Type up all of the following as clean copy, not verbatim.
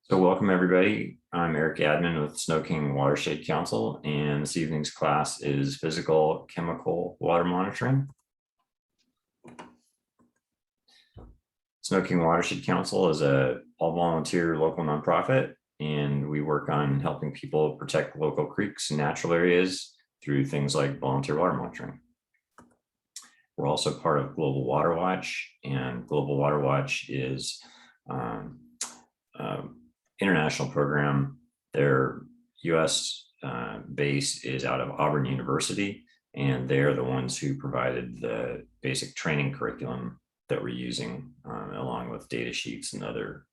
So welcome everybody. I'm Eric Admin with Sno-King Watershed Council, and this evening's class is physical chemical water monitoring. Sno-King Watershed Council is a all-volunteer local nonprofit, and we work on helping people protect local creeks and natural areas through things like volunteer water monitoring. We're also part of Global Water Watch, and Global Water Watch is international program. Their US base is out of Auburn University, and they're the ones who provided the basic training curriculum that we're using, along with data sheets and other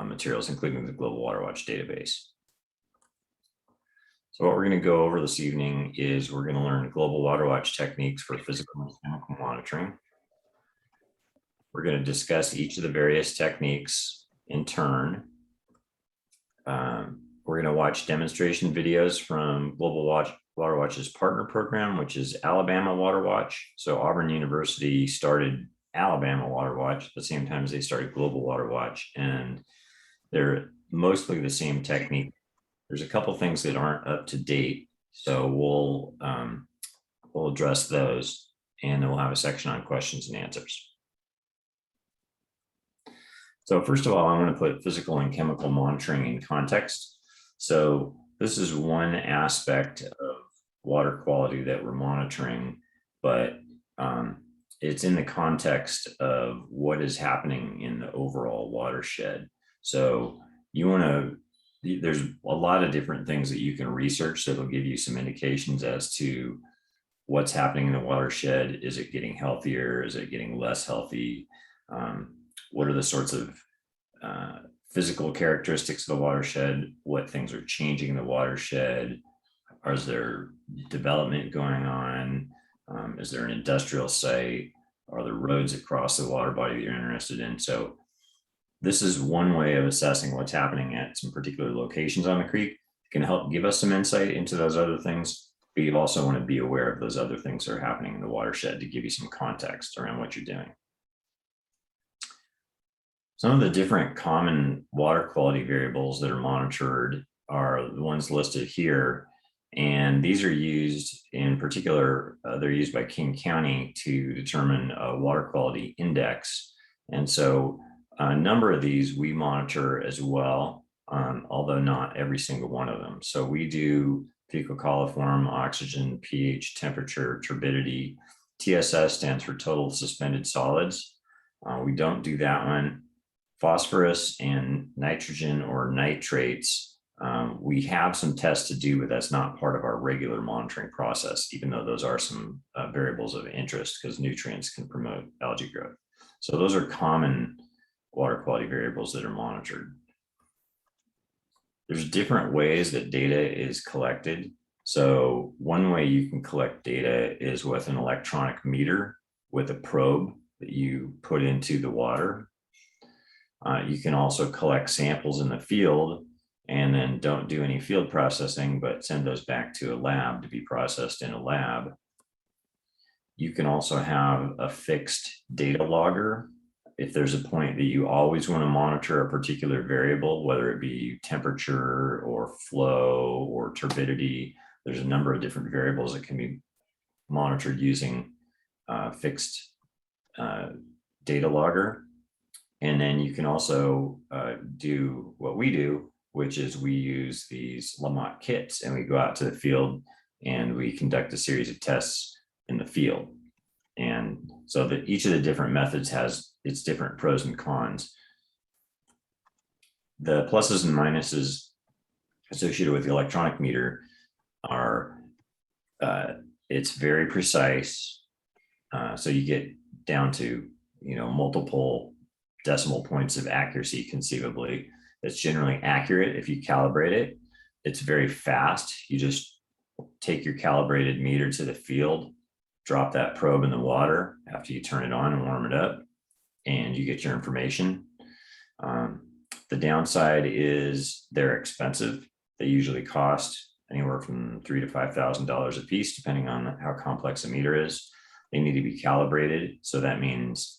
materials, including the Global Water Watch database. So what we're going to go over this evening is we're going to learn Global Water Watch techniques for physical and chemical monitoring. We're going to discuss each of the various techniques in turn. We're going to watch demonstration videos from Global Water Watch's partner program, which is Alabama Water Watch. So Auburn University started Alabama Water Watch at the same time as they started Global Water Watch, and they're mostly the same technique. There's a couple things that aren't up to date, so we'll address those, and then we'll have a section on questions and answers. So first of all, I want to put physical and chemical monitoring in context. So this is one aspect of water quality that we're monitoring, but it's in the context of what is happening in the overall watershed. So there's a lot of different things that you can research that'll give you some indications as to what's happening in the watershed. Is it getting healthier? Is it getting less healthy? What are the sorts of physical characteristics of the watershed? What things are changing in the watershed? Is there development going on? Is there an industrial site? Are there roads across the water body that you're interested in? So this is one way of assessing what's happening at some particular locations on the creek. It can help give us some insight into those other things, but you also want to be aware of those other things that are happening in the watershed to give you some context around what you're doing. Some of the different common water quality variables that are monitored are the ones listed here. And these are used in particular, they're used by King County to determine a water quality index. And so a number of these we monitor as well, although not every single one of them. So we do fecal coliform, oxygen, pH, temperature, turbidity. TSS stands for total suspended solids. We don't do that one. Phosphorus and nitrogen or nitrates, we have some tests to do, but that's not part of our regular monitoring process, even though those are some variables of interest because nutrients can promote algae growth. So those are common water quality variables that are monitored. There's different ways that data is collected. So one way you can collect data is with an electronic meter with a probe that you put into the water. You can also collect samples in the field and then don't do any field processing, but send those back to a lab to be processed in a lab. You can also have a fixed data logger. If there's a point that you always want to monitor a particular variable, whether it be temperature or flow or turbidity, there's a number of different variables that can be monitored using fixed data logger. And then you can also do what we do, which is we use these Lamont kits and we go out to the field and we conduct a series of tests in the field. And so that each of the different methods has its different pros and cons. The pluses and minuses associated with the electronic meter are it's very precise. So you get down to multiple decimal points of accuracy conceivably. It's generally accurate if you calibrate it. It's very fast. You just take your calibrated meter to the field, drop that probe in the water after you turn it on and warm it up, and you get your information. The downside is they're expensive. They usually cost anywhere from $3,000 to $5,000 a piece, depending on how complex a meter is. They need to be calibrated. So that means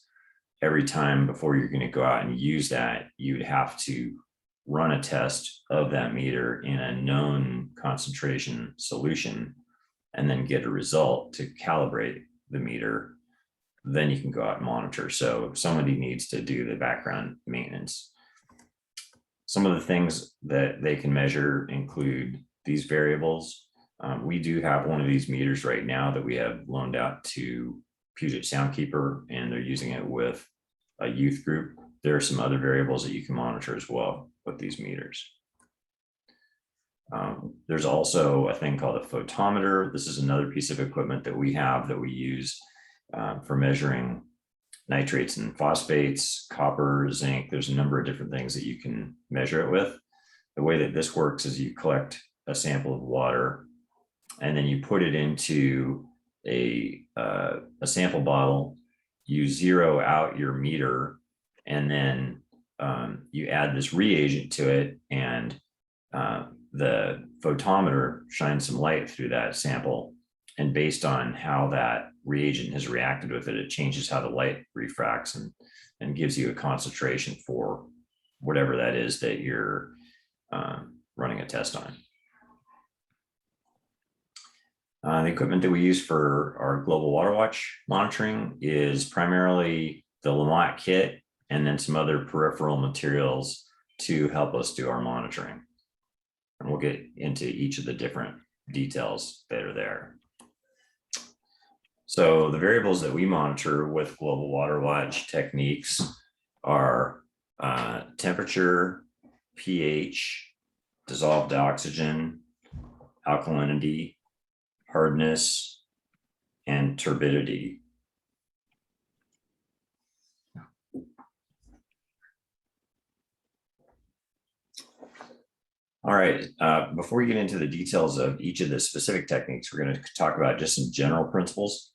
every time before you're going to go out and use that, you would have to run a test of that meter in a known concentration solution and then get a result to calibrate the meter, then you can go out and monitor. So if somebody needs to do the background maintenance, some of the things that they can measure include these variables. We do have one of these meters right now that we have loaned out to Puget Soundkeeper, and they're using it with a youth group. There are some other variables that you can monitor as well with these meters. There's also a thing called a photometer. This is another piece of equipment that we have that we use for measuring nitrates and phosphates, copper, zinc. There's a number of different things that you can measure it with. The way that this works is you collect a sample of water and then you put it into a sample bottle. You zero out your meter, and then you add this reagent to it, and the photometer shines some light through that sample. And based on how that reagent has reacted with it, it changes how the light refracts and gives you a concentration for whatever that is that you're running a test on. The equipment that we use for our global water watch monitoring is primarily the Lamont kit and then some other peripheral materials to help us do our monitoring. And we'll get into each of the different details that are there. So the variables that we monitor with global water watch techniques are temperature, pH, dissolved oxygen, alkalinity, hardness, and turbidity. All right, before we get into the details of each of the specific techniques, we're going to talk about just some general principles.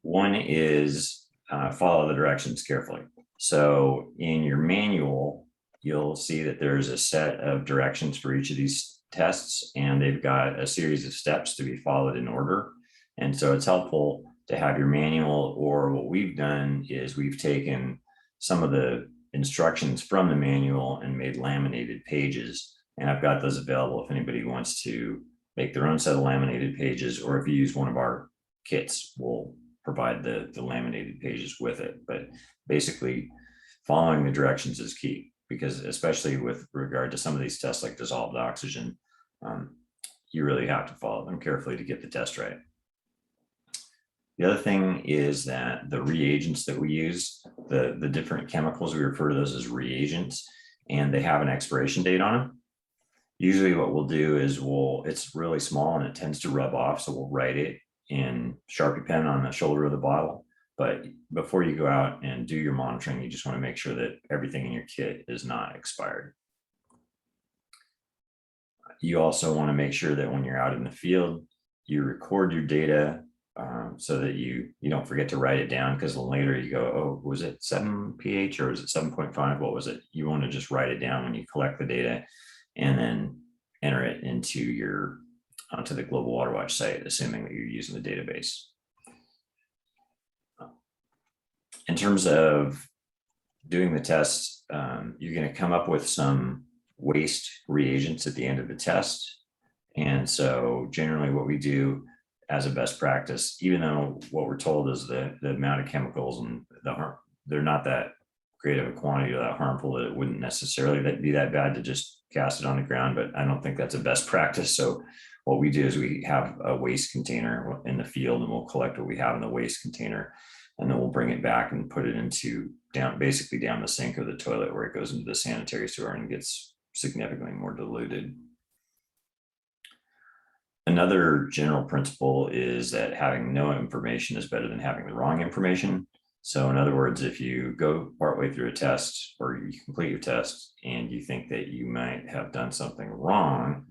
One is follow the directions carefully. So in your manual, you'll see that there's a set of directions for each of these tests, and they've got a series of steps to be followed in order. And so it's helpful to have your manual, or what we've done is we've taken some of the instructions from the manual and made laminated pages. And I've got those available if anybody wants to make their own set of laminated pages, or if you use one of our kits, we'll provide the laminated pages with it. But basically, following the directions is key, because especially with regard to some of these tests like dissolved oxygen, you really have to follow them carefully to get the test right. The other thing is that the reagents that we use, the different chemicals, we refer to those as reagents, and they have an expiration date on them. Usually what we'll do is it's really small and it tends to rub off, so we'll write it in Sharpie pen on the shoulder of the bottle. But before you go out and do your monitoring, you just want to make sure that everything in your kit is not expired. You also want to make sure that when you're out in the field, you record your data so that you don't forget to write it down, because later you go, oh, was it 7 pH or was it 7.5? What was it? You want to just write it down when you collect the data and then enter it onto the Global Water Watch site, assuming that you're using the database. In terms of doing the test, you're going to come up with some waste reagents at the end of the test. And so generally what we do as a best practice, even though what we're told is the amount of chemicals and they're not that great of a quantity or that harmful that it wouldn't necessarily be that bad to just cast it on the ground, but I don't think that's a best practice. So what we do is we have a waste container in the field, and we'll collect what we have in the waste container, and then we'll bring it back and put it basically down the sink or the toilet, where it goes into the sanitary sewer and gets significantly more diluted. Another general principle is that having no information is better than having the wrong information. So in other words, if you go partway through a test or you complete your test and you think that you might have done something wrong,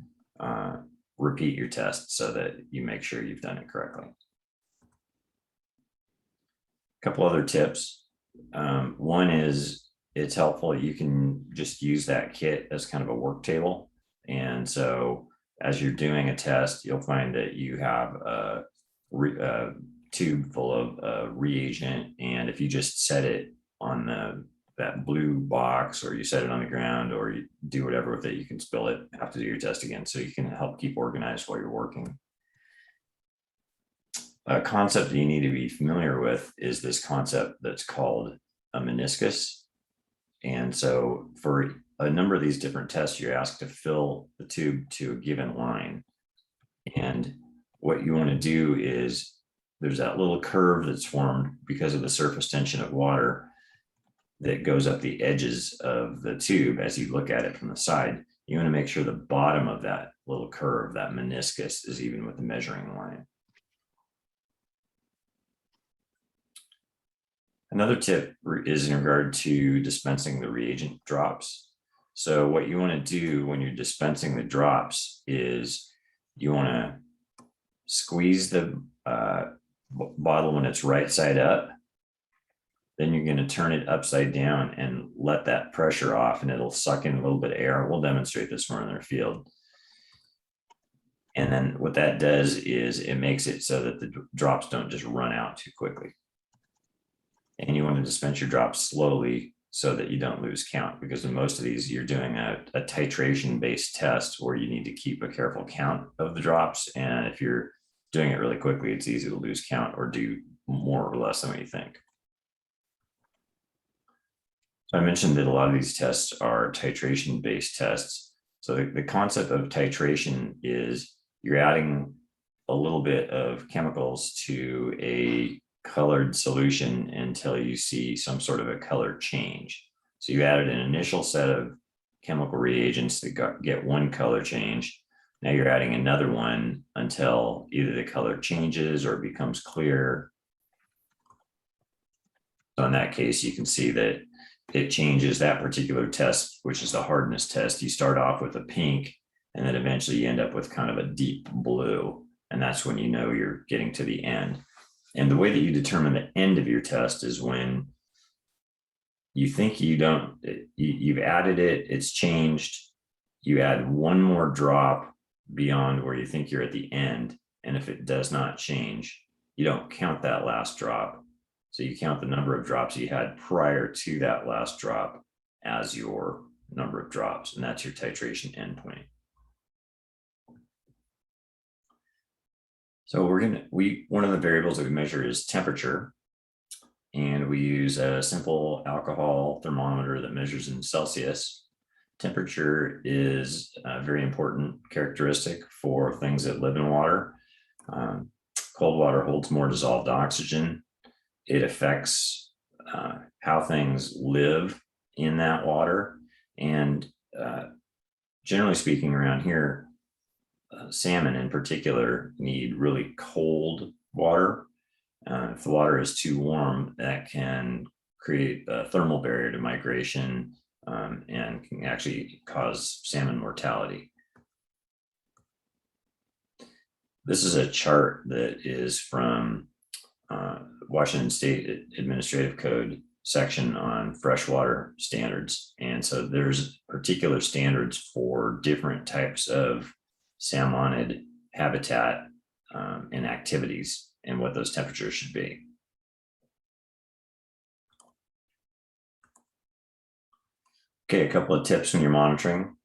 repeat your test so that you make sure you've done it correctly. A couple other tips. One is it's helpful. You can just use that kit as kind of a work table. And so as you're doing a test, you'll find that you have a tube full of reagent. And if you just set it on that blue box, or you set it on the ground, or you do whatever with it, you can spill it, have to do your test again. So you can help keep organized while you're working. A concept that you need to be familiar with is this concept that's called a meniscus. And so for a number of these different tests, you're asked to fill the tube to a given line. And what you want to do is there's that little curve that's formed because of the surface tension of water that goes up the edges of the tube as you look at it from the side. You want to make sure the bottom of that little curve, that meniscus, is even with the measuring line. Another tip is in regard to dispensing the reagent drops. So what you want to do when you're dispensing the drops is you want to squeeze the bottle when it's right side up. Then you're going to turn it upside down and let that pressure off, and it'll suck in a little bit of air. We'll demonstrate this more in our field. And then what that does is it makes it so that the drops don't just run out too quickly. And you want to dispense your drops slowly so that you don't lose count, because in most of these, you're doing a titration-based test where you need to keep a careful count of the drops. And if you're doing it really quickly, it's easy to lose count or do more or less than what you think. So I mentioned that a lot of these tests are titration-based tests. So the concept of titration is you're adding a little bit of chemicals to a colored solution until you see some sort of a color change. So you added an initial set of chemical reagents that get one color change. Now you're adding another one until either the color changes or becomes clear. So in that case, you can see that it changes that particular test, which is the hardness test. You start off with a pink, and then eventually you end up with kind of a deep blue. And that's when you know you're getting to the end. And the way that you determine the end of your test is when you think you've added it, it's changed, you add one more drop beyond where you think you're at the end. And if it does not change, you don't count that last drop. So you count the number of drops you had prior to that last drop as your number of drops, and that's your titration endpoint. So one of the variables that we measure is temperature, and we use a simple alcohol thermometer that measures in Celsius. Temperature is a very important characteristic for things that live in water. Cold water holds more dissolved oxygen. It affects how things live in that water. And generally speaking, around here, salmon in particular need really cold water. If the water is too warm, that can create a thermal barrier to migration and can actually cause salmon mortality. This is a chart that is from Washington State Administrative Code section on freshwater standards. And so there's particular standards for different types of salmonid habitat and activities and what those temperatures should be. Okay, a couple of tips when you're monitoring.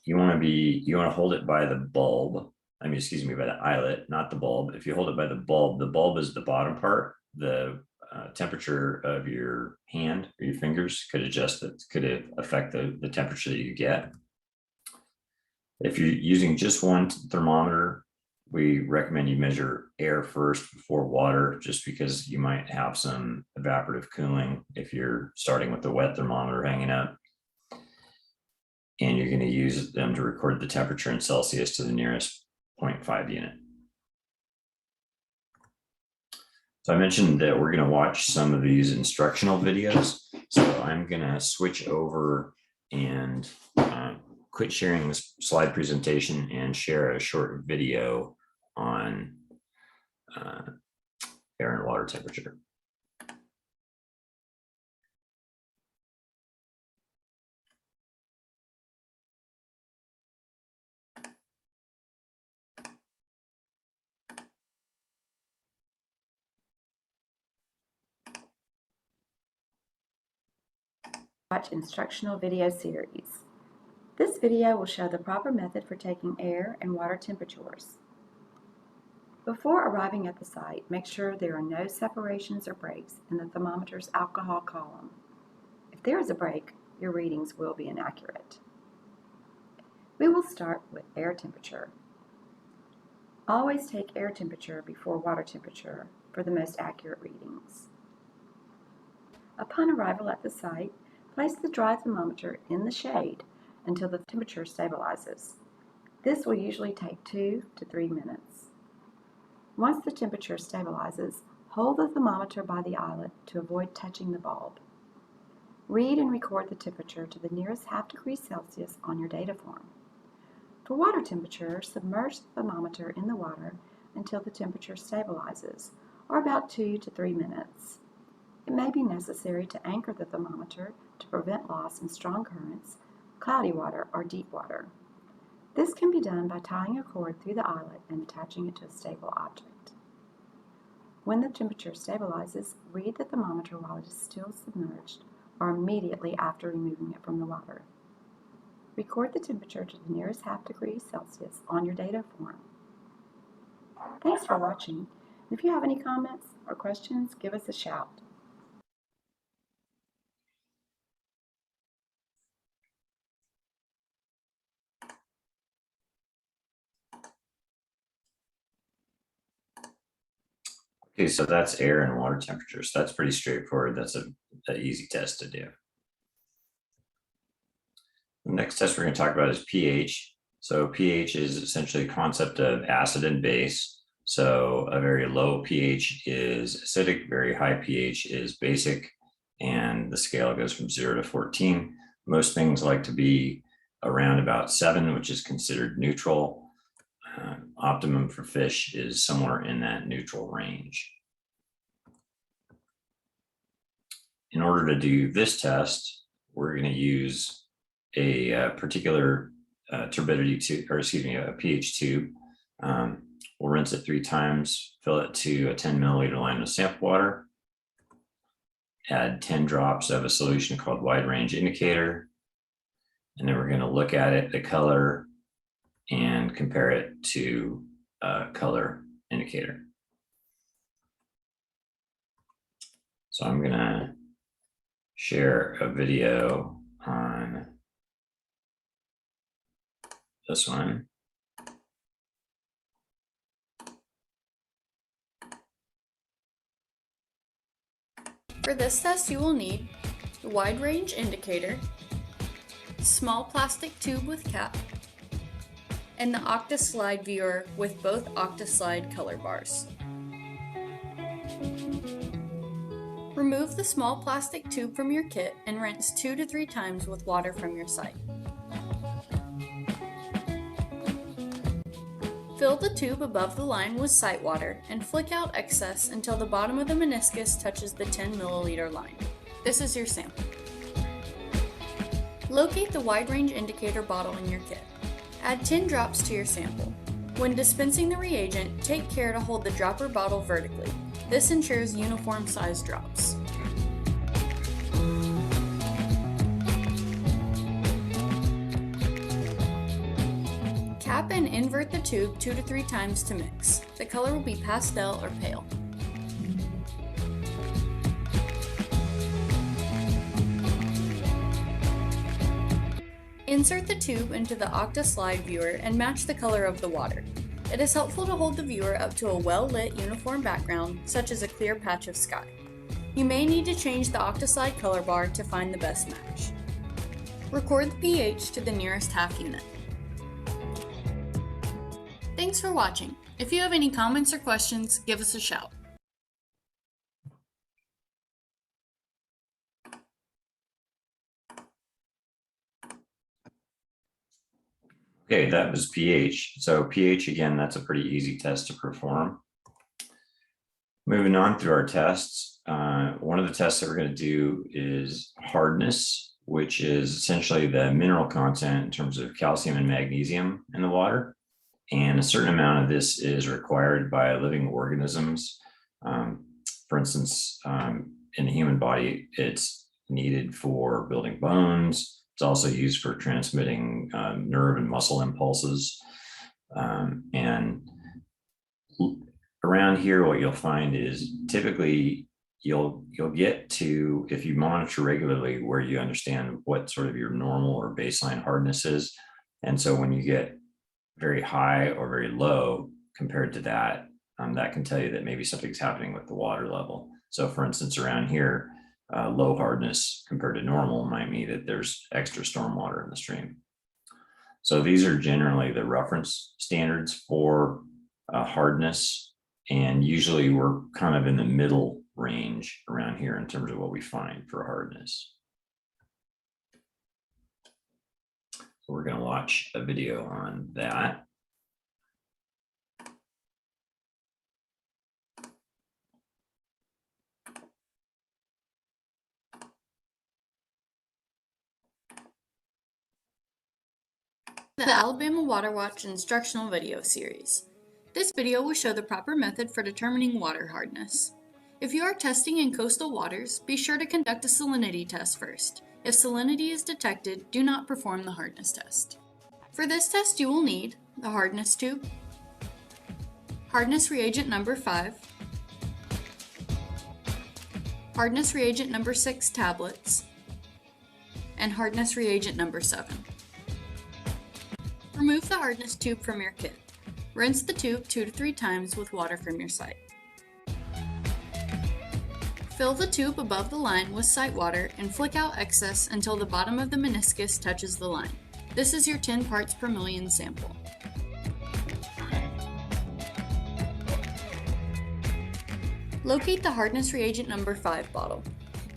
You want to hold it by the bulb. By the eyelet, not the bulb. If you hold it by the bulb is the bottom part. The temperature of your hand or your fingers could affect the temperature that you get. If you're using just one thermometer, we recommend you measure air first before water, just because you might have some evaporative cooling if you're starting with the wet thermometer hanging up. And you're going to use them to record the temperature in Celsius to the nearest 0.5 unit. So I mentioned that we're going to watch some of these instructional videos. So I'm going to switch over and quit sharing this slide presentation and share a short video on air and water temperature. Watch instructional video series. This video will show the proper method for taking air and water temperatures. Before arriving at the site, make sure there are no separations or breaks in the thermometer's alcohol column. If there is a break, your readings will be inaccurate. We will start with air temperature. Always take air temperature before water temperature for the most accurate readings. Upon arrival at the site, place the dry thermometer in the shade until the temperature stabilizes. This will usually take 2 to 3 minutes. Once the temperature stabilizes, hold the thermometer by the eyelet to avoid touching the bulb. Read and record the temperature to the nearest ½ degree Celsius on your data form. For water temperature, submerge the thermometer in the water until the temperature stabilizes, or about 2 to 3 minutes. It may be necessary to anchor the thermometer to prevent loss in strong currents, cloudy water, or deep water. This can be done by tying a cord through the eyelet and attaching it to a stable object. When the temperature stabilizes, read the thermometer while it is still submerged or immediately after removing it from the water. Record the temperature to the nearest ½ degree Celsius on your data form. Thanks for watching. If you have any comments or questions, give us a shout. Okay, so that's air and water temperatures. That's pretty straightforward. That's an easy test to do. The next test we're going to talk about is pH. So pH is essentially a concept of acid and base. So a very low pH is acidic, very high pH is basic, and the scale goes from 0 to 14. Most things like to be around about 7, which is considered neutral. Optimum for fish is somewhere in that neutral range. In order to do this test, we're going to use a particular turbidity tube, or excuse me, a pH tube. We'll rinse it 3 times, fill it to a 10 milliliter line of sample water, add 10 drops of a solution called wide range indicator, and then we're going to look at it, the color, and compare it to a color indicator. So I'm going to share a video on this one. For this test, you will need the wide range indicator, small plastic tube with cap, and the OctaSlide viewer with both OctaSlide color bars. Remove the small plastic tube from your kit and rinse 2 to 3 times with water from your site. Fill the tube above the line with site water and flick out excess until the bottom of the meniscus touches the 10 milliliter line. This is your sample. Locate the wide range indicator bottle in your kit. Add 10 drops to your sample. When dispensing the reagent, take care to hold the dropper bottle vertically. This ensures uniform size drops. Cap and invert the tube 2 to 3 times to mix. The color will be pastel or pale. Insert the tube into the OctaSlide viewer and match the color of the water. It is helpful to hold the viewer up to a well-lit uniform background, such as a clear patch of sky. You may need to change the OctaSlide color bar to find the best match. Record the pH to the nearest half unit. Thanks for watching. If you have any comments or questions, give us a shout. Okay, that was pH. So pH, again, that's a pretty easy test to perform. Moving on through our tests, one of the tests that we're going to do is hardness, which is essentially the mineral content in terms of calcium and magnesium in the water. And a certain amount of this is required by living organisms. For instance, in the human body, it's needed for building bones. It's also used for transmitting nerve and muscle impulses. And around here, what you'll find is typically you'll get to, if you monitor regularly, where you understand what sort of your normal or baseline hardness is. And so when you get very high or very low compared to that, that can tell you that maybe something's happening with the water level. So for instance, around here, low hardness compared to normal might mean that there's extra stormwater in the stream. So these are generally the reference standards for hardness. And usually we're kind of in the middle range around here in terms of what we find for hardness. So we're going to watch a video on that. The Alabama Water Watch instructional video series. This video will show the proper method for determining water hardness. If you are testing in coastal waters, be sure to conduct a salinity test first. If salinity is detected, do not perform the hardness test. For this test, you will need the hardness tube, hardness reagent number 5, hardness reagent number 6 tablets, and hardness reagent number 7. Remove the hardness tube from your kit. Rinse the tube 2 to 3 times with water from your site. Fill the tube above the line with site water and flick out excess until the bottom of the meniscus touches the line. This is your 10 parts per million sample. Locate the hardness reagent number 5 bottle.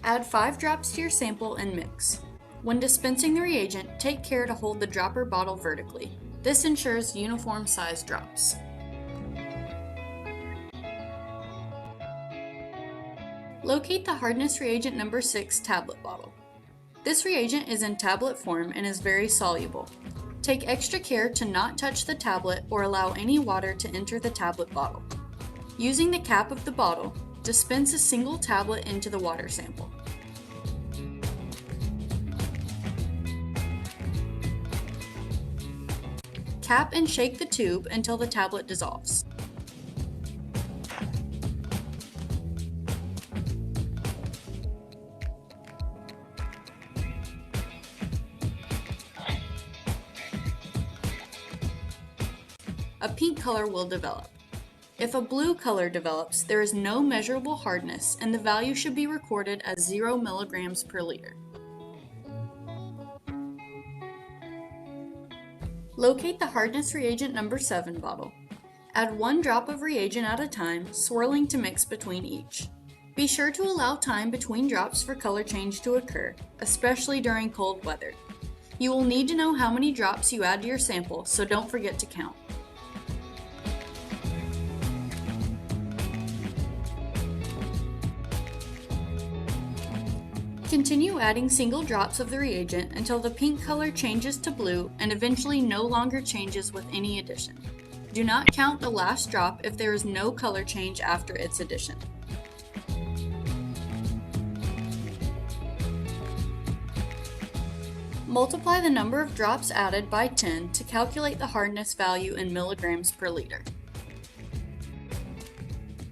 Add 5 drops to your sample and mix. When dispensing the reagent, take care to hold the dropper bottle vertically. This ensures uniform size drops. Locate the hardness reagent number 6 tablet bottle. This reagent is in tablet form and is very soluble. Take extra care to not touch the tablet or allow any water to enter the tablet bottle. Using the cap of the bottle, dispense a single tablet into the water sample. Cap and shake the tube until the tablet dissolves. A pink color will develop. If a blue color develops, there is no measurable hardness and the value should be recorded as 0 milligrams per liter. Locate the hardness reagent number 7 bottle. Add 1 drop of reagent at a time, swirling to mix between each. Be sure to allow time between drops for color change to occur, especially during cold weather. You will need to know how many drops you add to your sample, so don't forget to count. Continue adding single drops of the reagent until the pink color changes to blue and eventually no longer changes with any addition. Do not count the last drop if there is no color change after its addition. Multiply the number of drops added by 10 to calculate the hardness value in milligrams per liter.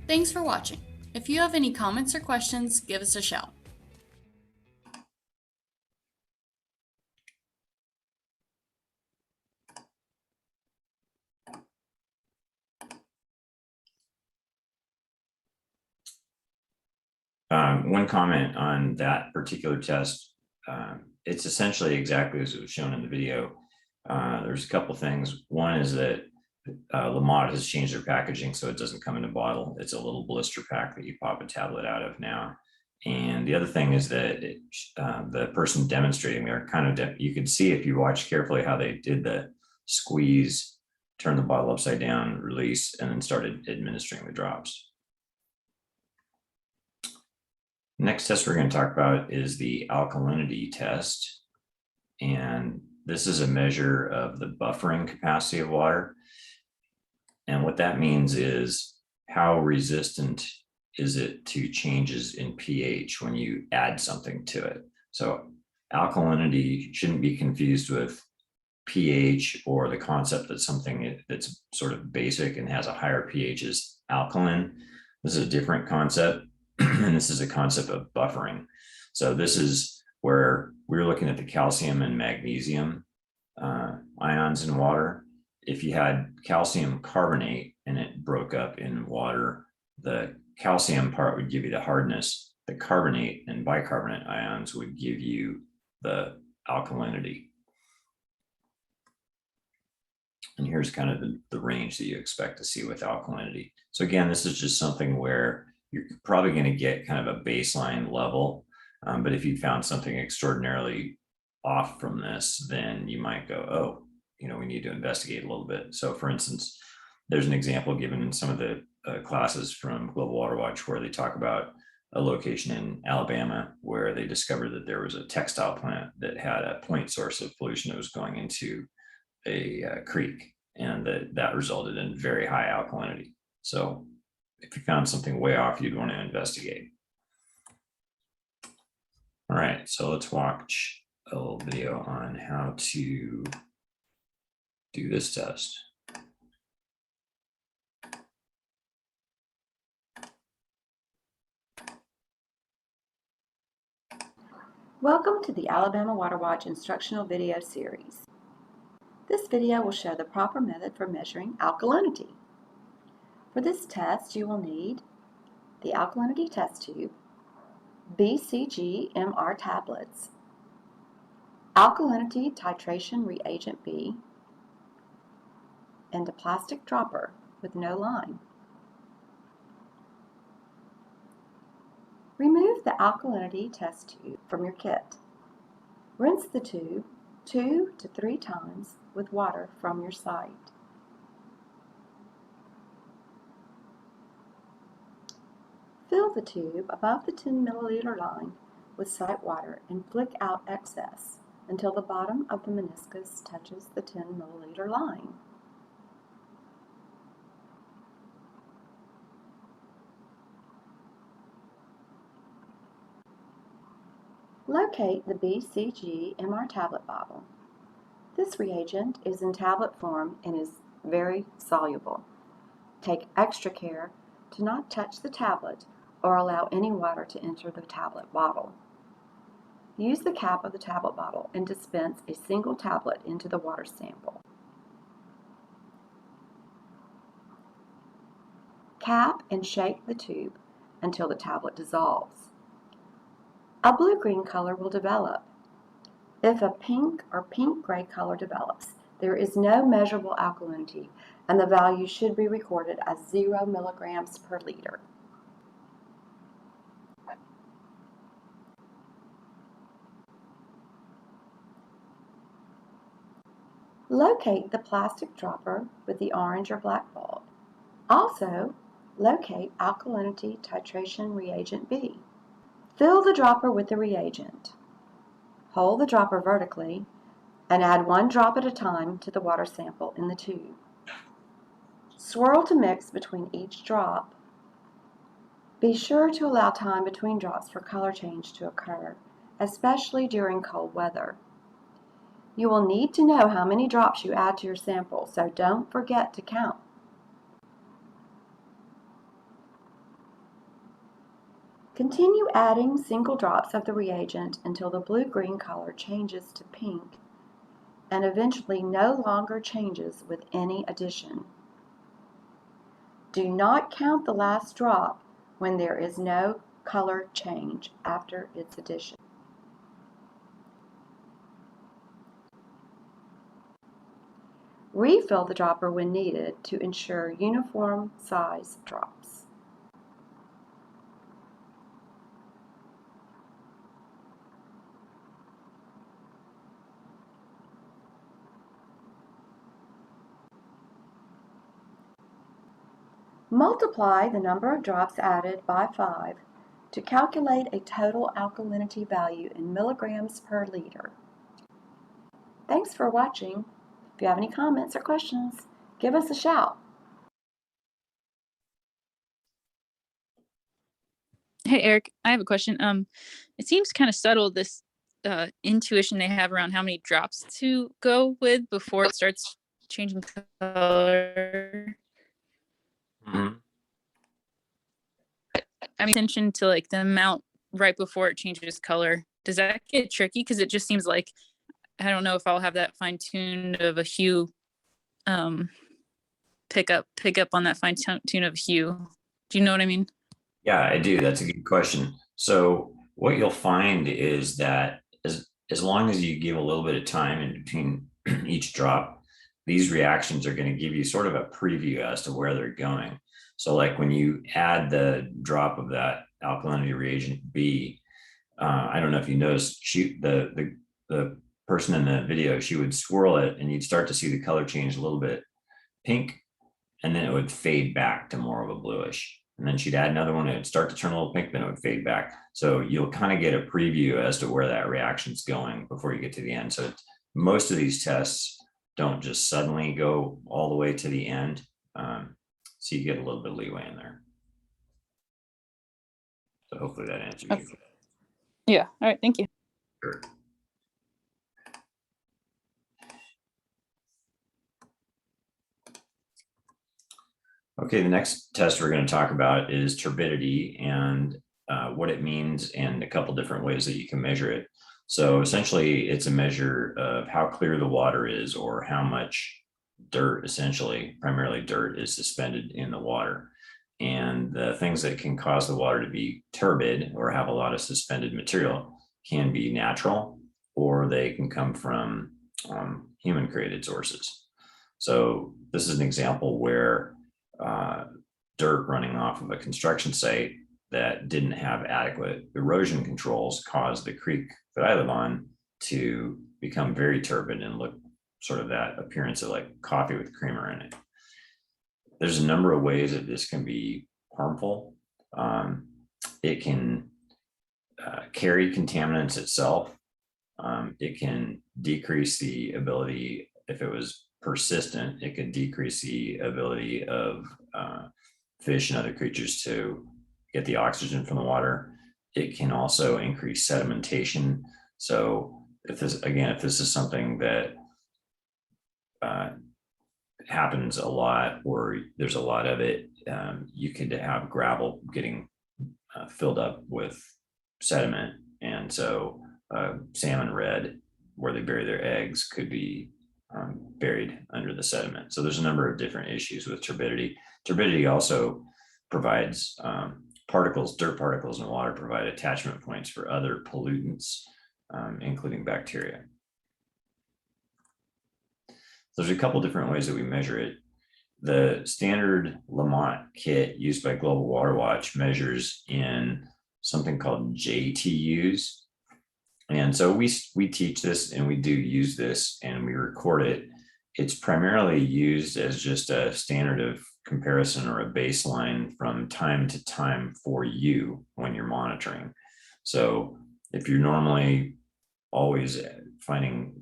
Thanks for watching. If you have any comments or questions, give us a shout. One comment on that particular test, it's essentially exactly as it was shown in the video. There's a couple things. One is that Lamont has changed their packaging so it doesn't come in a bottle. It's a little blister pack that you pop a tablet out of now. And the other thing is that the person demonstrating there you could see if you watch carefully how they did the squeeze, turn the bottle upside down, release, and then started administering the drops. Next test we're going to talk about is the alkalinity test. And this is a measure of the buffering capacity of water. And what that means is how resistant is it to changes in pH when you add something to it. So alkalinity shouldn't be confused with pH or the concept that something that's sort of basic and has a higher pH is alkaline. This is a different concept, and this is a concept of buffering. So this is where we're looking at the calcium and magnesium ions in water. If you had calcium carbonate and it broke up in water, the calcium part would give you the hardness. The carbonate and bicarbonate ions would give you the alkalinity. And here's kind of the range that you expect to see with alkalinity. So again, this is just something where you're probably going to get kind of a baseline level. But if you found something extraordinarily off from this, then you might go, oh, we need to investigate a little bit. So for instance, there's an example given in some of the classes from Global Water Watch where they talk about a location in Alabama where they discovered that there was a textile plant that had a point source of pollution that was going into a creek, and that resulted in very high alkalinity. So if you found something way off, you'd want to investigate. All right, so let's watch a little video on how to do this test. Welcome to the Alabama Water Watch instructional video series. This video will show the proper method for measuring alkalinity. For this test, you will need the alkalinity test tube, BCG MR tablets, alkalinity titration reagent B, and a plastic dropper with no line. Remove the alkalinity test tube from your kit. Rinse the tube 2 to 3 times with water from your site. Fill the tube above the 10 milliliter line with site water and flick out excess until the bottom of the meniscus touches the 10 milliliter line. Locate the BCG MR tablet bottle. This reagent is in tablet form and is very soluble. Take extra care to not touch the tablet or allow any water to enter the tablet bottle. Use the cap of the tablet bottle and dispense a single tablet into the water sample. Cap and shake the tube until the tablet dissolves. A blue-green color will develop. If a pink or pink-gray color develops, there is no measurable alkalinity, and the value should be recorded as 0 milligrams per liter. Locate the plastic dropper with the orange or black bulb. Also, locate alkalinity titration reagent B. Fill the dropper with the reagent. Hold the dropper vertically and add 1 drop at a time to the water sample in the tube. Swirl to mix between each drop. Be sure to allow time between drops for color change to occur, especially during cold weather. You will need to know how many drops you add to your sample, so don't forget to count. Continue adding single drops of the reagent until the blue-green color changes to pink and eventually no longer changes with any addition. Do not count the last drop when there is no color change after its addition. Refill the dropper when needed to ensure uniform size drops. Multiply the number of drops added by 5 to calculate a total alkalinity value in milligrams per liter. Thanks for watching. If you have any comments or questions, give us a shout. Hey Eric, I have a question. It seems kind of subtle, this intuition they have around how many drops to go with before it starts changing color. Mhm. I mean, attention to like the amount right before it changes color. Does that get tricky? Because it just seems like I don't know if I'll have that fine tuned of a hue, pick up on that fine tune of hue. Do you know what I mean? Yeah, I do. That's a good question. So what you'll find is that as long as you give a little bit of time in between each drop, these reactions are going to give you sort of a preview as to where they're going. So like when you add the drop of that alkalinity reagent B, I don't know if you noticed, the person in the video, she would swirl it and you'd start to see the color change a little bit pink, and then it would fade back to more of a bluish. And then she'd add another one, it would start to turn a little pink, then it would fade back. So you'll kind of get a preview as to where that reaction's going before you get to the end. So most of these tests don't just suddenly go all the way to the end. So you get a little bit of leeway in there. So hopefully that answers you. Yeah. All right. Thank you. Sure. Okay, the next test we're going to talk about is turbidity and what it means and a couple different ways that you can measure it. So essentially, it's a measure of how clear the water is or how much dirt, essentially, primarily dirt, is suspended in the water. And the things that can cause the water to be turbid or have a lot of suspended material can be natural, or they can come from human created sources. So this is an example where dirt running off of a construction site that didn't have adequate erosion controls caused the creek that I live on to become very turbid and look sort of that appearance of like coffee with creamer in it. There's a number of ways that this can be harmful. It can carry contaminants itself. It can decrease the ability, if it was persistent, it could decrease the ability of fish and other creatures to get the oxygen from the water. It can also increase sedimentation. So if this is something that happens a lot, or there's a lot of it, you could have gravel getting filled up with sediment. And so salmon red, where they bury their eggs, could be buried under the sediment. So there's a number of different issues with turbidity. Turbidity also provides dirt particles in water provide attachment points for other pollutants, including bacteria. So there's a couple different ways that we measure it. The standard Lamont kit used by Global Water Watch measures in something called JTUs. And so we teach this and we do use this and we record it. It's primarily used as just a standard of comparison or a baseline from time to time for you when you're monitoring. So if you're normally always finding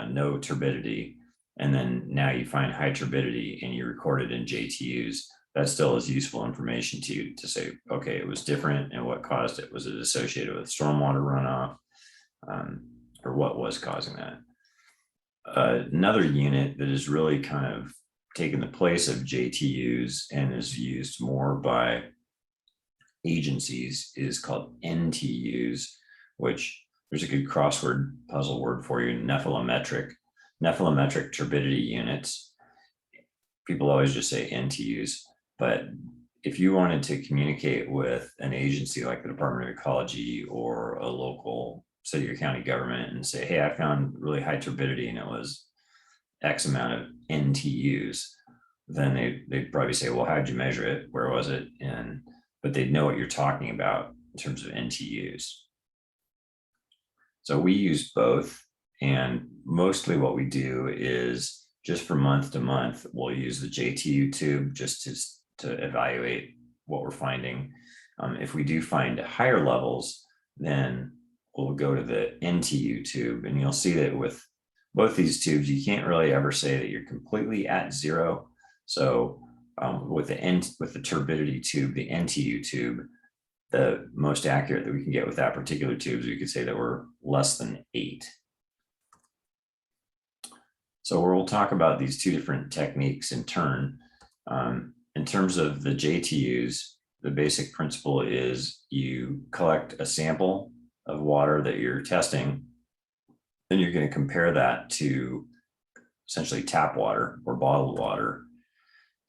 no turbidity, and then now you find high turbidity and you record it in JTUs, that still is useful information to you to say, okay, it was different and what caused it. Was it associated with stormwater runoff? Or what was causing that? Another unit that is really kind of taken the place of JTUs and is used more by agencies is called NTUs, which there's a good crossword puzzle word for you, nephelometric turbidity units. People always just say NTUs, but if you wanted to communicate with an agency like the Department of Ecology or a local city or county government and say, hey, I found really high turbidity and it was X amount of NTUs, then they'd probably say, well, how'd you measure it? Where was it? But they'd know what you're talking about in terms of NTUs. So we use both. And mostly what we do is just for month to month, we'll use the JTU tube just to evaluate what we're finding. If we do find higher levels, then we'll go to the NTU tube, and you'll see that with both these tubes, you can't really ever say that you're completely at zero. So with the turbidity tube, the NTU tube, the most accurate that we can get with that particular tube is we could say that we're less than 8. So we'll talk about these two different techniques in turn. In terms of the JTUs, the basic principle is you collect a sample of water that you're testing, then you're going to compare that to essentially tap water or bottled water.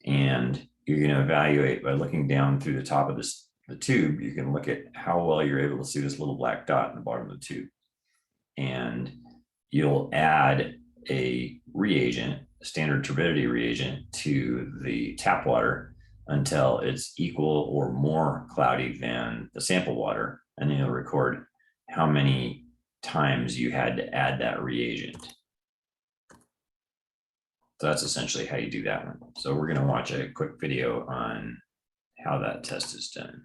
And you're going to evaluate by looking down through the top of the tube. You can look at how well you're able to see this little black dot in the bottom of the tube. And you'll add a reagent, a standard turbidity reagent, to the tap water until it's equal or more cloudy than the sample water. And then you'll record how many times you had to add that reagent. So that's essentially how you do that one. So we're going to watch a quick video on how that test is done.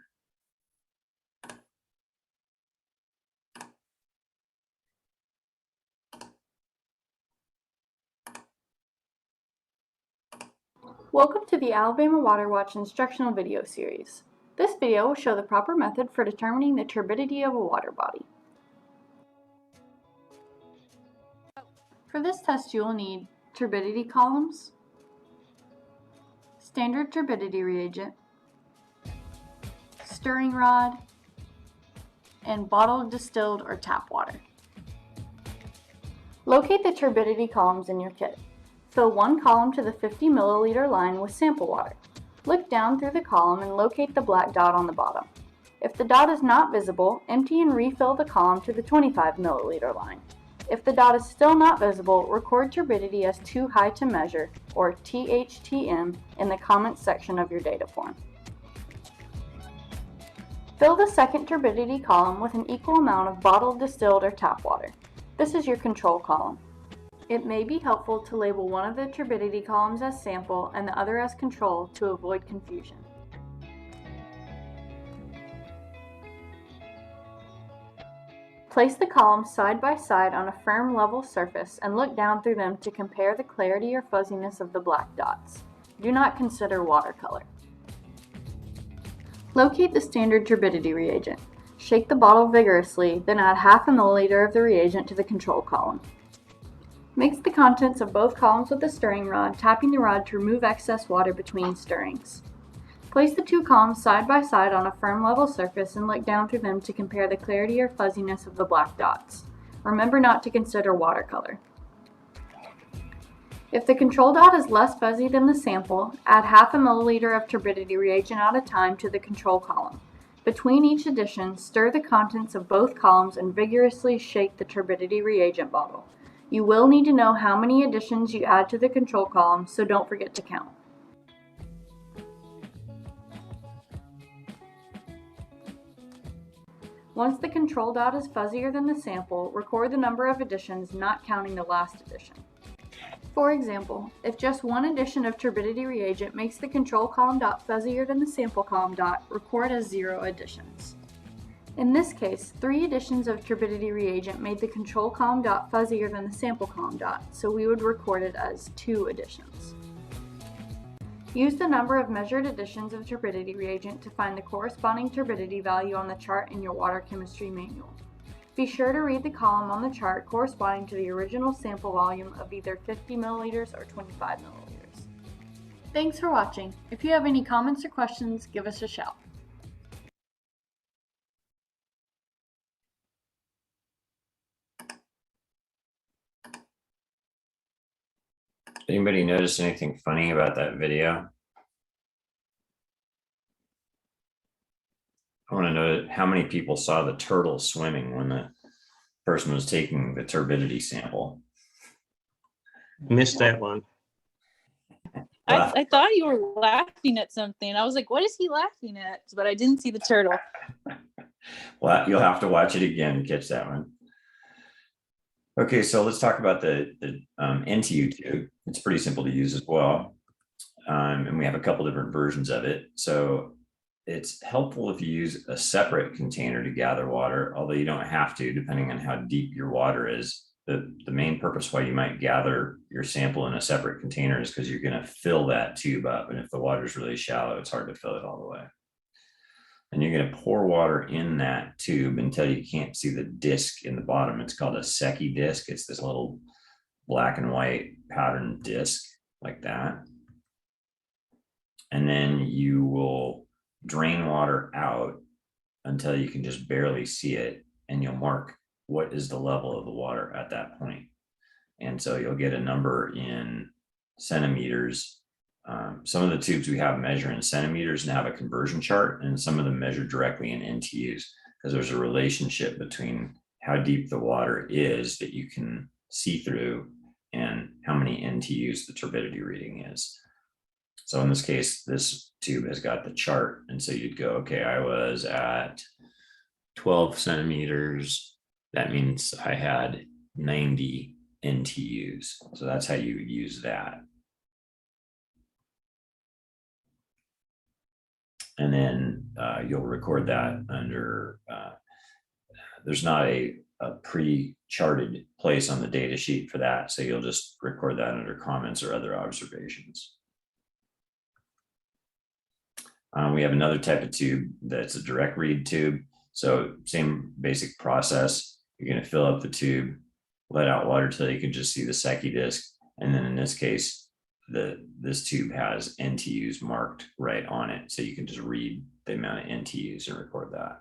Welcome to the Alabama Water Watch instructional video series. This video will show the proper method for determining the turbidity of a water body. For this test, you will need turbidity columns, standard turbidity reagent, stirring rod, and bottled distilled or tap water. Locate the turbidity columns in your kit. Fill one column to the 50 milliliter line with sample water. Look down through the column and locate the black dot on the bottom. If the dot is not visible, empty and refill the column to the 25 milliliter line. If the dot is still not visible, record turbidity as too high to measure, or THTM, in the comments section of your data form. Fill the second turbidity column with an equal amount of bottled distilled or tap water. This is your control column. It may be helpful to label one of the turbidity columns as sample and the other as control to avoid confusion. Place the columns side by side on a firm level surface and look down through them to compare the clarity or fuzziness of the black dots. Do not consider watercolor. Locate the standard turbidity reagent. Shake the bottle vigorously, then add half a milliliter of the reagent to the control column. Mix the contents of both columns with a stirring rod, tapping the rod to remove excess water between stirrings. Place the two columns side by side on a firm level surface and look down through them to compare the clarity or fuzziness of the black dots. Remember not to consider watercolor. If the control dot is less fuzzy than the sample, add half a milliliter of turbidity reagent at a time to the control column. Between each addition, stir the contents of both columns and vigorously shake the turbidity reagent bottle. You will need to know how many additions you add to the control column, so don't forget to count. Once the control dot is fuzzier than the sample, record the number of additions, not counting the last addition. For example, if just one addition of turbidity reagent makes the control column dot fuzzier than the sample column dot, record as 0 additions. In this case, 3 additions of turbidity reagent made the control column dot fuzzier than the sample column dot, so we would record it as 2 additions. Use the number of measured additions of turbidity reagent to find the corresponding turbidity value on the chart in your water chemistry manual. Be sure to read the column on the chart corresponding to the original sample volume of either 50 milliliters or 25 milliliters. Thanks for watching. If you have any comments or questions, give us a shout. Anybody notice anything funny about that video? I want to know how many people saw the turtle swimming when the person was taking the turbidity sample. Missed that one. I thought you were laughing at something. I was like, what is he laughing at? But I didn't see the turtle. Well, you'll have to watch it again to catch that one. Okay, so let's talk about the NTU tube. It's pretty simple to use as well. And we have a couple different versions of it. So it's helpful if you use a separate container to gather water, although you don't have to, depending on how deep your water is. The main purpose why you might gather your sample in a separate container is because you're going to fill that tube up. And if the water is really shallow, it's hard to fill it all the way. and you're going to pour water in that tube until you can't see the disc in the bottom. It's called a Secchi disc. It's this little black and white patterned disc like that. And then you will drain water out until you can just barely see it, and you'll mark what is the level of the water at that point. And so you'll get a number in centimeters. Some of the tubes we have measure in centimeters and have a conversion chart, and some of them measure directly in NTUs, because there's a relationship between how deep the water is that you can see through and how many NTUs the turbidity reading is. So in this case, this tube has got the chart. And so you'd go, okay, I was at 12 centimeters. That means I had 90 NTUs. So that's how you would use that. And then you'll record that under, there's not a pre-charted place on the data sheet for that. So you'll just record that under comments or other observations. We have another type of tube that's a direct read tube. So same basic process. You're going to fill up the tube, let out water till you can just see the Secchi disc. And then in this case, this tube has NTUs marked right on it. So you can just read the amount of NTUs and record that.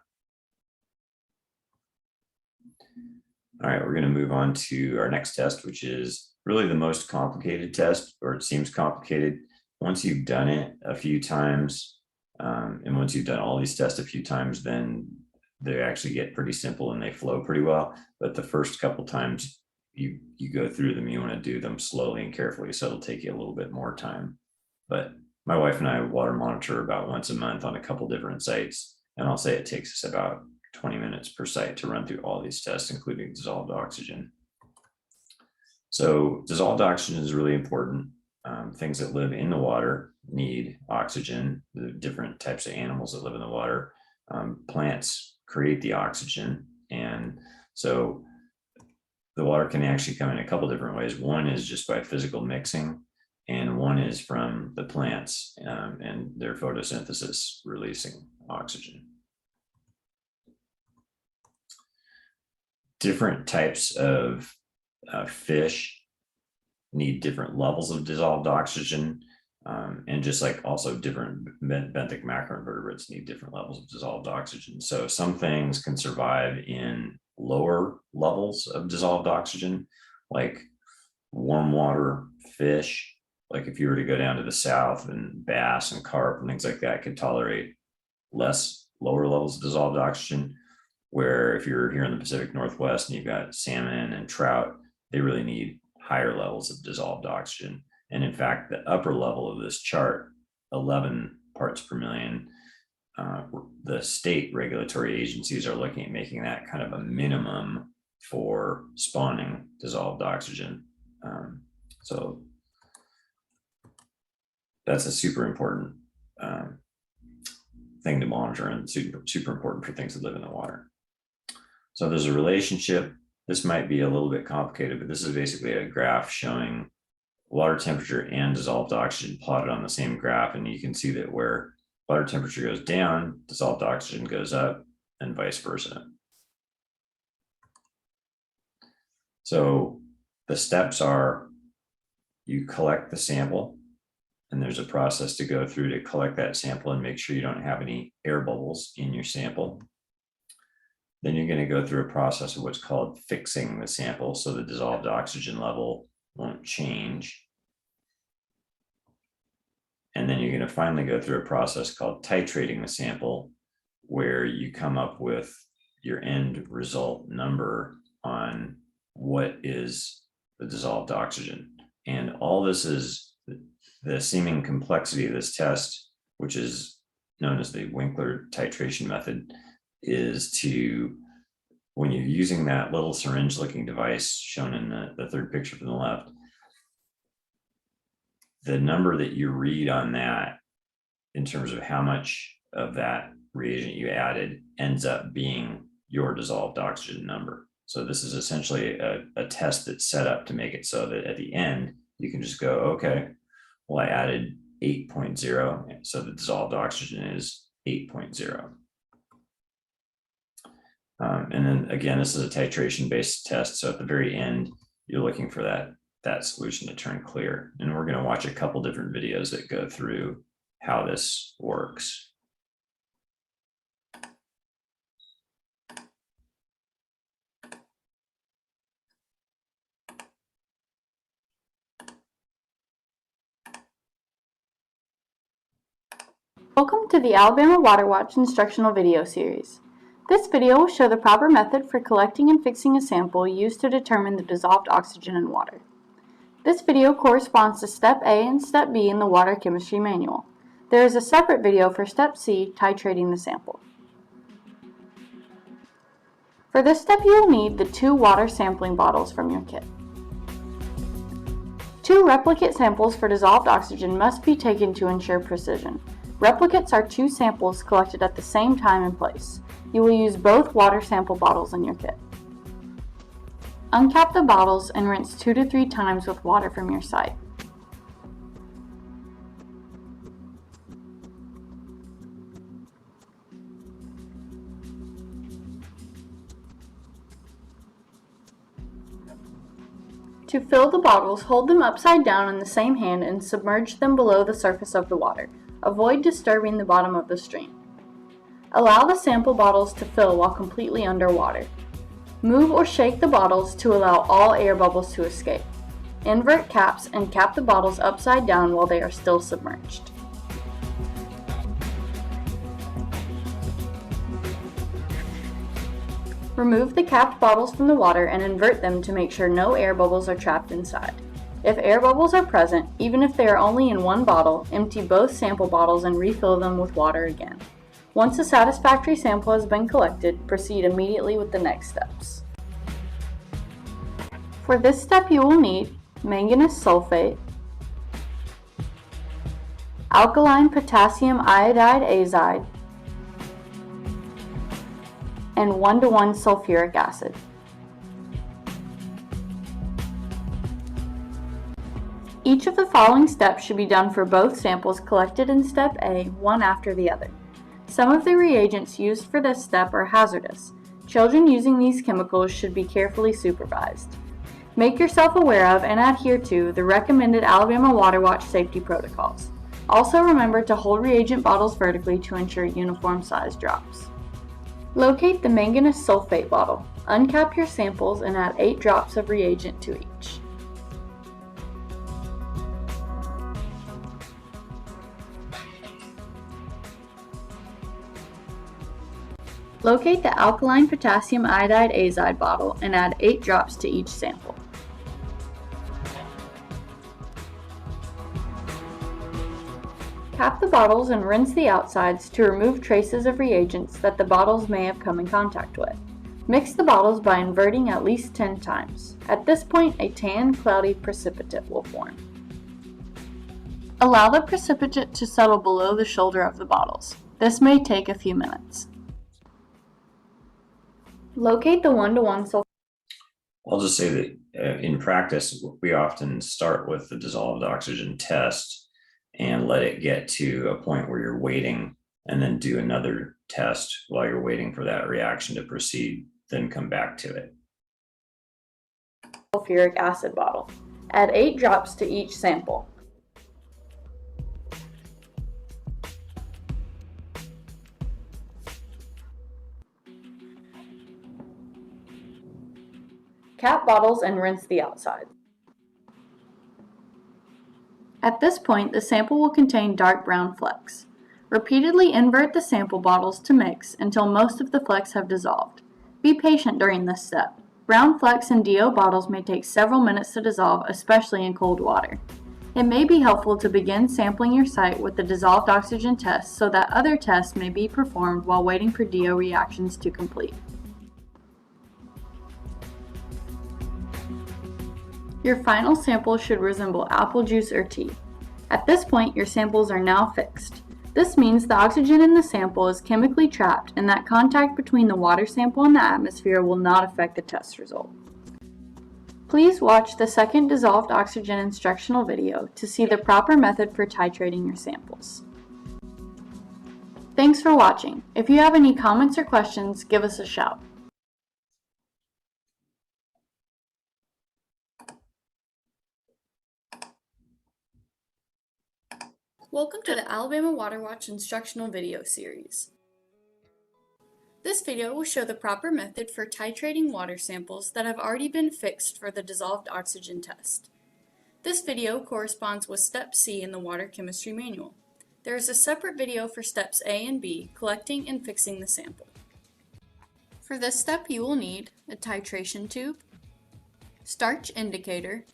All right, we're going to move on to our next test, which is really the most complicated test, or it seems complicated. Once you've done it a few times, and once you've done all these tests a few times, then they actually get pretty simple and they flow pretty well. But the first couple times you go through them, you want to do them slowly and carefully. So it'll take you a little bit more time. But my wife and I water monitor about once a month on a couple different sites. And I'll say it takes us about 20 minutes per site to run through all these tests, including dissolved oxygen. So dissolved oxygen is really important. Things that live in the water need oxygen. The different types of animals that live in the water. Plants create the oxygen. And so the water can actually come in a couple different ways. One is just by physical mixing, and one is from the plants and their photosynthesis releasing oxygen. Different types of fish need different levels of dissolved oxygen. And just like also different benthic macroinvertebrates need different levels of dissolved oxygen. So some things can survive in lower levels of dissolved oxygen, like warm water fish. Like if you were to go down to the south, and bass and carp and things like that could tolerate lower levels of dissolved oxygen. Where if you're here in the Pacific Northwest and you've got salmon and trout, they really need higher levels of dissolved oxygen. And in fact, the upper level of this chart, 11 parts per million, the state regulatory agencies are looking at making that kind of a minimum for spawning dissolved oxygen. So that's a super important thing to monitor, and super important for things that live in the water. So there's a relationship. This might be a little bit complicated, but this is basically a graph showing water temperature and dissolved oxygen plotted on the same graph. And you can see that where water temperature goes down, dissolved oxygen goes up, and vice versa. So the steps are, you collect the sample, and there's a process to go through to collect that sample and make sure you don't have any air bubbles in your sample. Then you're going to go through a process of what's called fixing the sample, so the dissolved oxygen level won't change. And then you're going to finally go through a process called titrating the sample, where you come up with your end result number on what is the dissolved oxygen. And all this is the seeming complexity of this test, which is known as the Winkler titration method, is to, when you're using that little syringe looking device shown in the third picture from the left, the number that you read on that in terms of how much of that reagent you added ends up being your dissolved oxygen number. So this is essentially a test that's set up to make it so that at the end, you can just go, okay, well, I added 8.0, so the dissolved oxygen is 8.0. And then again, this is a titration based test. So at the very end, you're looking for that solution to turn clear. And we're going to watch a couple different videos that go through how this works. Welcome to the Alabama Water Watch instructional video series. This video will show the proper method for collecting and fixing a sample used to determine the dissolved oxygen in water. This video corresponds to Step A and Step B in the Water Chemistry Manual. There is a separate video for Step C, titrating the sample. For this step, you will need the 2 water sampling bottles from your kit. 2 replicate samples for dissolved oxygen must be taken to ensure precision. Replicates are 2 samples collected at the same time and place. You will use both water sample bottles in your kit. Uncap the bottles and rinse 2 to 3 times with water from your site. To fill the bottles, hold them upside down in the same hand and submerge them below the surface of the water. Avoid disturbing the bottom of the stream. Allow the sample bottles to fill while completely underwater. Move or shake the bottles to allow all air bubbles to escape. Invert caps and cap the bottles upside down while they are still submerged. Remove the capped bottles from the water and invert them to make sure no air bubbles are trapped inside. If air bubbles are present, even if they are only in one bottle, empty both sample bottles and refill them with water again. Once a satisfactory sample has been collected, proceed immediately with the next steps. For this step, you will need manganese sulfate, alkaline potassium iodide azide, and 1:1 sulfuric acid. Each of the following steps should be done for both samples collected in Step A, one after the other. Some of the reagents used for this step are hazardous. Children using these chemicals should be carefully supervised. Make yourself aware of and adhere to the recommended Alabama Water Watch safety protocols. Also remember to hold reagent bottles vertically to ensure uniform size drops. Locate the manganese sulfate bottle. Uncap your samples and add 8 drops of reagent to each. Locate the alkaline potassium iodide azide bottle and add 8 drops to each sample. Cap the bottles and rinse the outsides to remove traces of reagents that the bottles may have come in contact with. Mix the bottles by inverting at least 10 times. At this point, a tan, cloudy precipitate will form. Allow the precipitate to settle below the shoulder of the bottles. This may take a few minutes. Locate the 1:1 sulfate. I'll just say that in practice, we often start with the dissolved oxygen test and let it get to a point where you're waiting, and then do another test while you're waiting for that reaction to proceed, then come back to it. Sulfuric acid bottle. Add 8 drops to each sample. Cap bottles and rinse the outside. At this point, the sample will contain dark brown flecks. Repeatedly invert the sample bottles to mix until most of the flecks have dissolved. Be patient during this step. Brown flecks in DO bottles may take several minutes to dissolve, especially in cold water. It may be helpful to begin sampling your site with the dissolved oxygen test so that other tests may be performed while waiting for DO reactions to complete. Your final sample should resemble apple juice or tea. At this point, your samples are now fixed. This means the oxygen in the sample is chemically trapped and that contact between the water sample and the atmosphere will not affect the test result. Please watch the second dissolved oxygen instructional video to see the proper method for titrating your samples. Thanks for watching. If you have any comments or questions, give us a shout. Welcome to the Alabama Water Watch instructional video series. This video will show the proper method for titrating water samples that have already been fixed for the dissolved oxygen test. This video corresponds with Step C in the Water Chemistry Manual. There is a separate video for Steps A and B, collecting and fixing the sample. For this step, you will need a titration tube, starch indicator,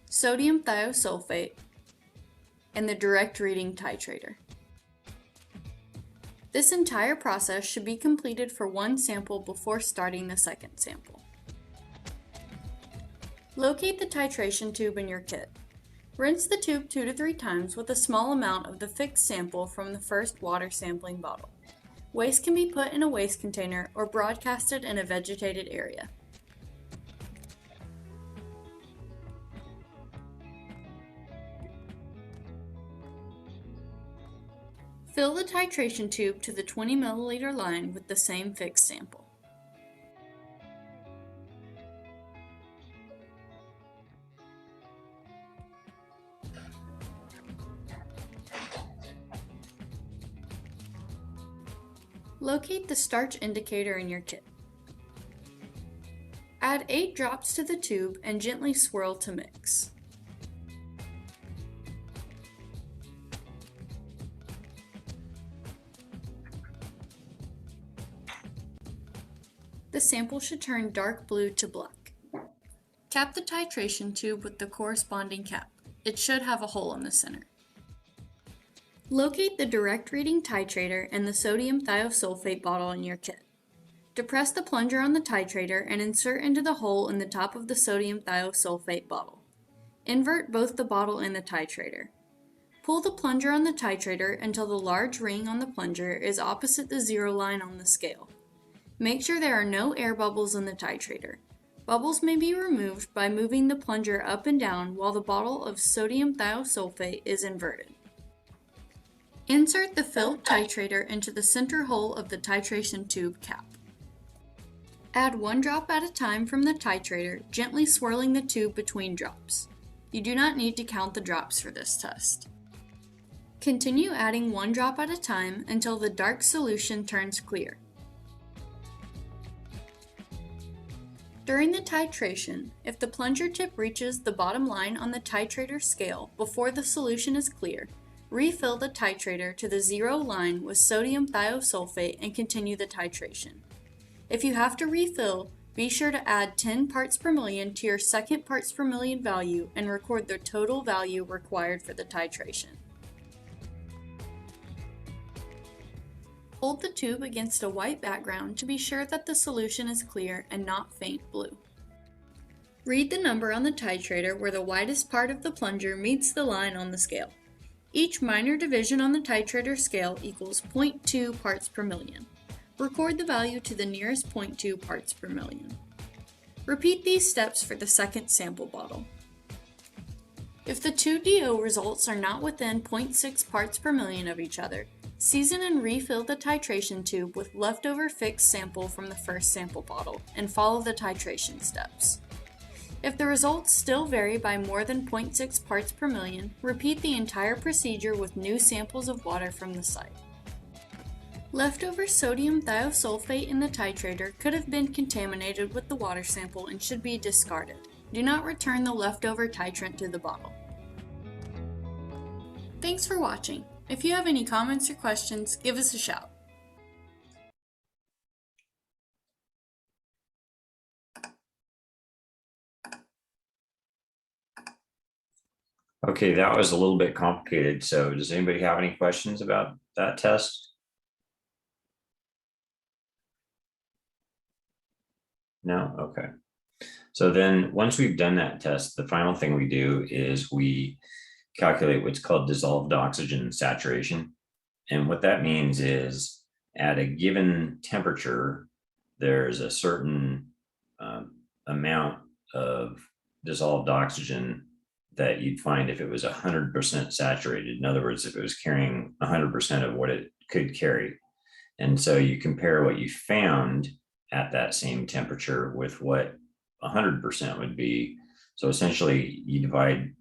sodium thiosulfate, and the direct reading titrator. This entire process should be completed for one sample before starting the second sample. Locate the titration tube in your kit. Rinse the tube 2 to 3 times with a small amount of the fixed sample from the first water sampling bottle. Waste can be put in a waste container or broadcasted in a vegetated area. Fill the titration tube to the 20 milliliter line with the same fixed sample. Locate the starch indicator in your kit. Add 8 drops to the tube and gently swirl to mix. The sample should turn dark blue to black. Cap the titration tube with the corresponding cap. It should have a hole in the center. Locate the direct reading titrator and the sodium thiosulfate bottle in your kit. Depress the plunger on the titrator and insert into the hole in the top of the sodium thiosulfate bottle. Invert both the bottle and the titrator. Pull the plunger on the titrator until the large ring on the plunger is opposite the 0 line on the scale. Make sure there are no air bubbles in the titrator. Bubbles may be removed by moving the plunger up and down while the bottle of sodium thiosulfate is inverted. Insert the filled titrator into the center hole of the titration tube cap. Add 1 drop at a time from the titrator, gently swirling the tube between drops. You do not need to count the drops for this test. Continue adding 1 drop at a time until the dark solution turns clear. During the titration, if the plunger tip reaches the bottom line on the titrator scale before the solution is clear, refill the titrator to the 0 line with sodium thiosulfate and continue the titration. If you have to refill, be sure to add 10 parts per million to your second parts per million value and record the total value required for the titration. Hold the tube against a white background to be sure that the solution is clear and not faint blue. Read the number on the titrator where the widest part of the plunger meets the line on the scale. Each minor division on the titrator scale equals 0.2 parts per million. Record the value to the nearest 0.2 parts per million. Repeat these steps for the second sample bottle. If the 2 DO results are not within 0.6 parts per million of each other, season and refill the titration tube with leftover fixed sample from the first sample bottle and follow the titration steps. If the results still vary by more than 0.6 parts per million, repeat the entire procedure with new samples of water from the site. Leftover sodium thiosulfate in the titrator could have been contaminated with the water sample and should be discarded. Do not return the leftover titrant to the bottle. Thanks for watching. If you have any comments or questions, give us a shout. Okay, that was a little bit complicated. So does anybody have any questions about that test? No? Okay. So then once we've done that test, the final thing we do is we calculate what's called dissolved oxygen saturation. And what that means is at a given temperature, there's a certain amount of dissolved oxygen that you'd find if it was 100% saturated. In other words, if it was carrying 100% of what it could carry. And so you compare what you found at that same temperature with what 100% would be. So essentially you divide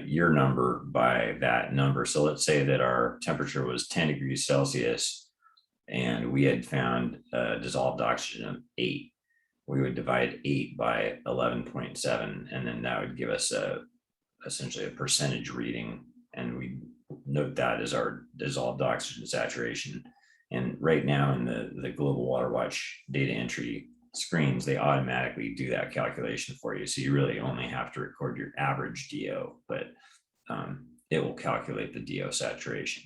your number by that number. So let's say that our temperature was 10 degrees Celsius and we had found dissolved oxygen of 8. We would divide 8 by 11.7, and then that would give us essentially a percentage reading, and we note that as our dissolved oxygen saturation. And right now in the Global Water Watch data entry screens, they automatically do that calculation for you. So you really only have to record your average DO, but it will calculate the DO saturation.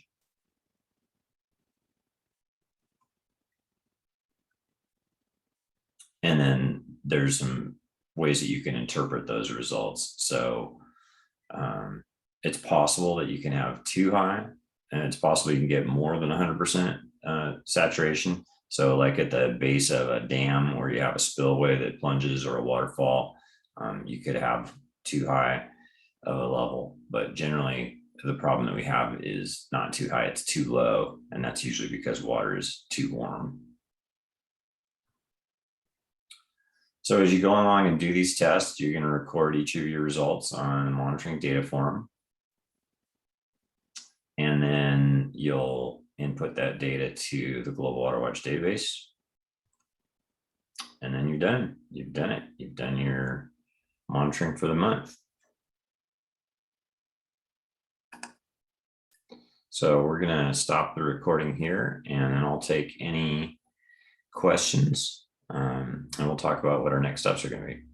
And then there's some ways that you can interpret those results. So it's possible that you can have too high, and it's possible you can get more than 100% saturation. So like at the base of a dam where you have a spillway that plunges, or a waterfall, you could have too high of a level. But generally, the problem that we have is not too high, it's too low. And that's usually because water is too warm. So as you go along and do these tests, you're going to record each of your results on a monitoring data form. And then you'll input that data to the Global Water Watch database. And then you're done. You've done it. You've done your monitoring for the month. So we're going to stop the recording here, and then I'll take any questions. And we'll talk about what our next steps are going to be.